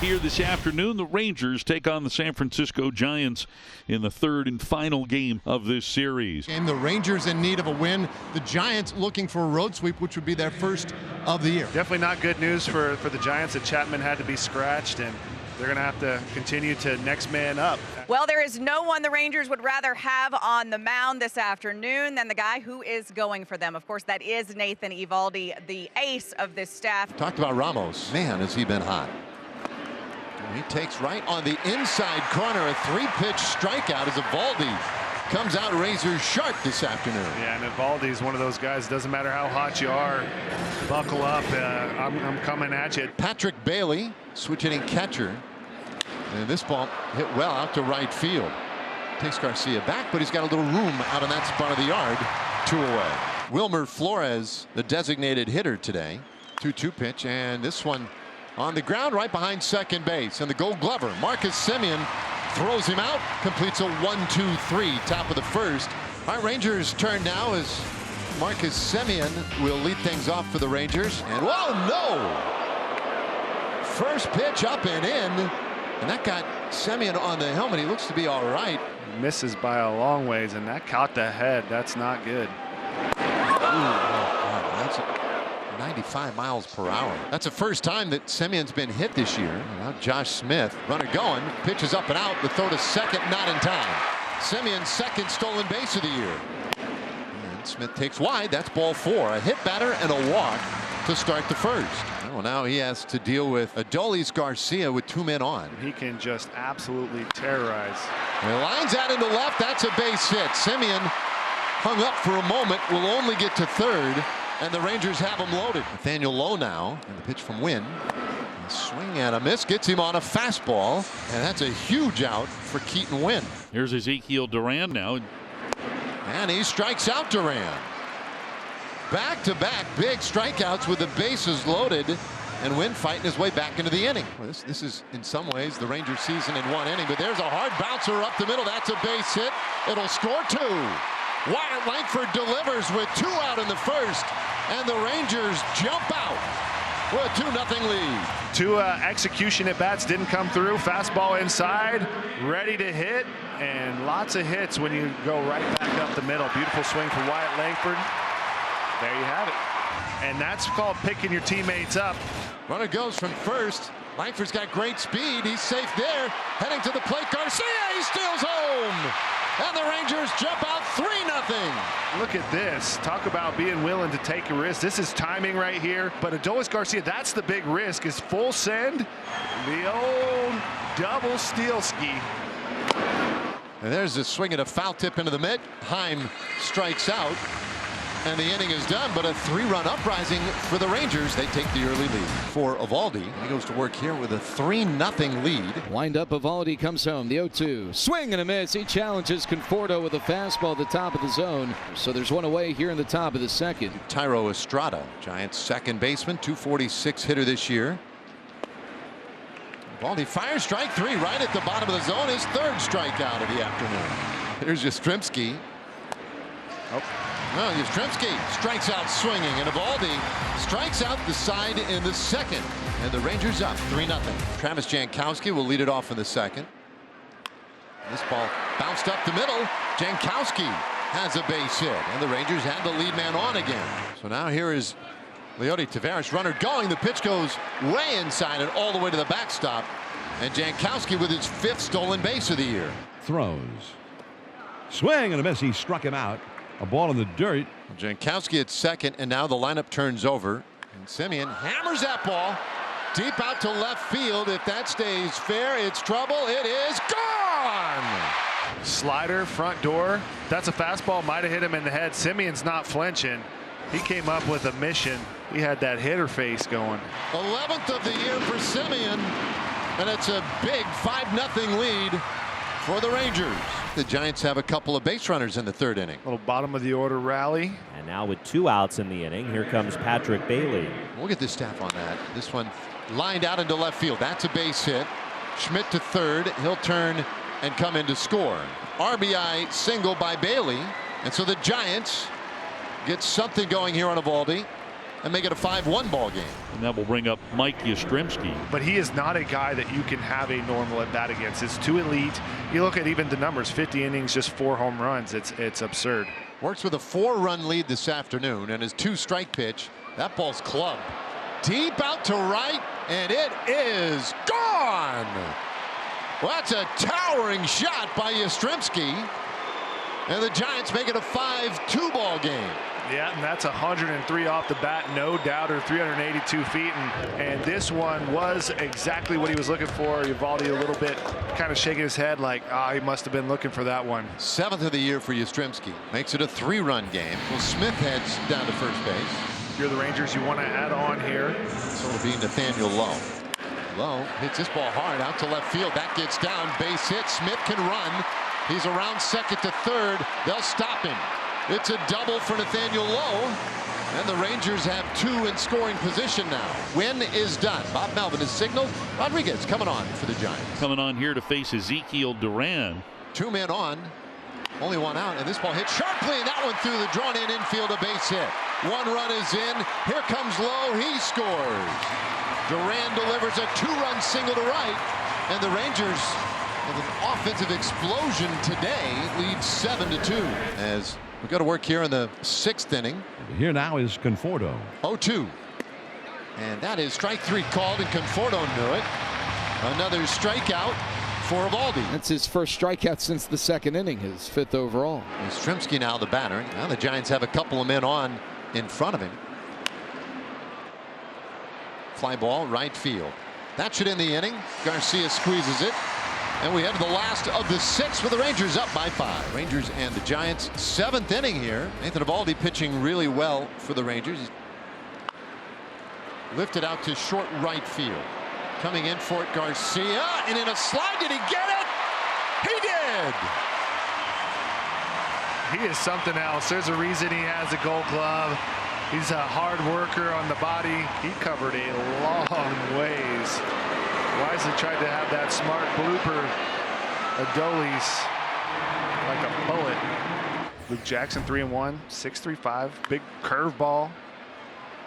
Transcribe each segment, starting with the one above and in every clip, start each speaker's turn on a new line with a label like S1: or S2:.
S1: here this afternoon. The Rangers take on the San Francisco Giants in the third and final game of this series.
S2: And the Rangers in need of a win. The Giants looking for a road sweep, which would be their first of the year.
S3: Definitely not good news for the Giants that Chapman had to be scratched, and they're going to have to continue to next man up.
S4: Well, there is no one the Rangers would rather have on the mound this afternoon than the guy who is going for them. Of course, that is Nathan Eovaldi, the ace of this staff.
S5: Talked about Ramos. Man, has he been hot. He takes right on the inside corner. A 3-pitch strikeout as Eovaldi comes out razor sharp this afternoon.
S3: Yeah, and Eovaldi is one of those guys. Doesn't matter how hot you are, buckle up. I'm coming at you.
S5: Patrick Bailey, switch hitting catcher. And this ball hit well out to right field. Takes Garcia back, but he's got a little room out in that spot of the yard. 2 away. Wilmer Flores, the designated hitter today. 2-2 pitch, and this one on the ground right behind second base. And the Gold Glover, Marcus Semien, throws him out, completes a 1-2-3, top of the first. All right, Rangers' turn now as Marcus Semien will lead things off for the Rangers. And whoa, no! First pitch up and in. And that got Semien on the helmet. He looks to be all right.
S3: Misses by a long ways, and that caught the head. That's not good.
S5: That's 95 miles per hour. That's the first time that Semien's been hit this year. Now Josh Smith, runner going, pitches up and out. The throw to second, not in time. Semien's second stolen base of the year. And Smith takes wide. That's ball 4. A hit batter and a walk to start the first. Well, now he has to deal with Adolis Garcia with 2 men on.
S3: He can just absolutely terrorize.
S5: And he lines out into left. That's a base hit. Semien hung up for a moment, will only get to third, and the Rangers have him loaded. Nathaniel Lowe now, and the pitch from Wynn. A swing and a miss gets him on a fastball, and that's a huge out for Keaton Wynn.
S1: Here's Ezekiel Duran now.
S5: And he strikes out Duran. Back-to-back big strikeouts with the bases loaded, and Wynn fighting his way back into the inning. Well, this is in some ways the Rangers season in 1 inning, but there's a hard bouncer up the middle. That's a base hit. It'll score 2. Wyatt Langford delivers with 2 out in the first, and the Rangers jump out with a 2-0 lead.
S3: 2 execution at bats didn't come through. Fastball inside, ready to hit, and lots of hits when you go right back up the middle. Beautiful swing for Wyatt Langford. There you have it. And that's called picking your teammates up.
S5: Runner goes from first. Langford's got great speed. He's safe there. Heading to the plate. Garcia, he steals home. And the Rangers jump out 3-0.
S3: Look at this. Talk about being willing to take a risk. This is timing right here. But Adolis Garcia, that's the big risk, is full send. The old double steal ski.
S5: And there's a swing at a foul tip into the mitt. Heim strikes out. And the inning is done, but a 3-run uprising for the Rangers. They take the early lead. For Eovaldi, he goes to work here with a 3-0 lead.
S6: Wind up, Eovaldi comes home. The 0-2. Swing and a miss. He challenges Conforto with a fastball at the top of the zone. So there's 1 away here in the top of the second.
S5: Tyro Estrada, Giants second baseman, 246 hitter this year. Eovaldi fires strike 3 right at the bottom of the zone. His 3rd strikeout of the afternoon. Here's Yastrzemski. Well, Yastrzemski strikes out swinging, and Eovaldi strikes out the side in the second. And the Rangers up 3-0. Travis Jankowski will lead it off in the second. This ball bounced up the middle. Jankowski has a base hit, and the Rangers have the lead man on again. So now here is Leody Taveras, runner going. The pitch goes way inside and all the way to the backstop. And Jankowski with his 5th stolen base of the year.
S7: Throws. Swing and a miss. He struck him out. A ball in the dirt.
S5: Jankowski at second, and now the lineup turns over. And Semien hammers that ball deep out to left field. If that stays fair, it's trouble. It is gone.
S3: Slider, front door. That's a fastball. Might have hit him in the head. Semien's not flinching. He came up with a mission. He had that hitter face going.
S5: 11th of the year for Semien, and it's a big 5-0 lead for the Rangers. The Giants have a couple of base runners in the 3rd inning.
S3: Little bottom of the order rally.
S8: And now with 2 outs in the inning, here comes Patrick Bailey.
S5: We'll get the staff on that. This one lined out into left field. That's a base hit. Schmidt to 3rd. He'll turn and come in to score. RBI single by Bailey. And so the Giants get something going here on Eovaldi. and make it a 5-1 ball game.
S1: And that will bring up Mike Yastrzemski.
S3: But he is not a guy that you can have a normal at bat against. It's too elite. You look at even the numbers, 50 innings, just 4 home runs. It's absurd.
S5: Works with a 4-run lead this afternoon, and his 2-strike pitch. That ball's clubbed deep out to right, and it is gone. Well, that's a towering shot by Yastrzemski, and the Giants make it a 5-2 ball game.
S3: Yeah, and that's 103 off the bat, no doubt, or 382 feet. And this one was exactly what he was looking for. Eovaldi a little bit kind of shaking his head like, he must have been looking for that one.
S5: 7th of the year for Yastrzemski. Makes it a 3-run game. Well, Smith heads down to first base.
S3: If you're the Rangers, you want to add on here.
S5: So it'll be Nathaniel Lowe. Lowe hits this ball hard out to left field. That gets down. Base hit. Smith can run. He's around second to third. They'll stop him. It's a double for Nathaniel Lowe, and the Rangers have 2 in scoring position now. Win is done. Bob Melvin has signaled. Rodriguez coming on for the Giants.
S1: Coming on here to face Ezekiel Duran.
S5: 2 men on, only 1 out, and this ball hit sharply, and that one through the drawn-in infield, a base hit. 1 run is in. Here comes Lowe. He scores. Duran delivers a 2-run single to right, and the Rangers, with an offensive explosion today, lead 7-2 as we go to work here in the 6th inning.
S7: Here now is Conforto.
S5: 0-2. And that is strike 3 called, and Conforto knew it. Another strikeout for Eovaldi.
S6: That's his first strikeout since the 2nd inning, his 5th overall.
S5: Yastrzemski now the batter. Now the Giants have a couple of men on in front of him. Fly ball, right field. That should end the inning. Garcia squeezes it. And we head to the last of the 6th with the Rangers up by 5. Rangers and the Giants, 7th inning here. Nathan Eovaldi pitching really well for the Rangers. He's lifted out to short right field. Coming in for it, Garcia, and in a slide, did he get it? He did!
S3: He is something else. There's a reason he has a Gold Glove. He's a hard worker on the body. He covered a long ways. Wisely tried to have that smart blooper. Adolis like a poet. Luke Jackson 3-1, 6.35. Big curveball.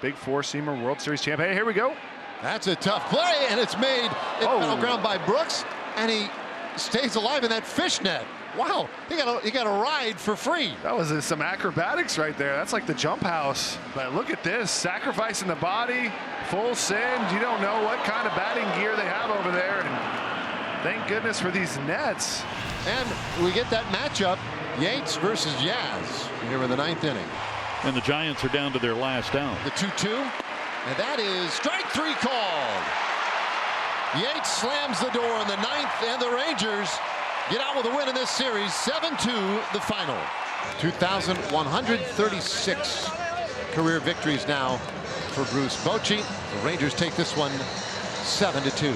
S3: Big 4-seamer, World Series champ. Hey, here we go.
S5: That's a tough play, and it's made. It foul ground by Brooks, and he stays alive in that fishnet. Wow, he got a ride for free.
S3: That was some acrobatics right there. That's like the jump house. But look at this, sacrificing the body, full send. You don't know what kind of batting gear they have over there. And thank goodness for these nets.
S5: And we get that matchup, Yates versus Yaz, here in the 9th inning.
S1: And the Giants are down to their last out.
S5: The 2-2, and that is strike 3 called. Yates slams the door in the 9th, and the Rangers get out with a win in this series. 7-2 the final. 2,136 career victories now for Bruce Bochy. The Rangers take this one 7-2.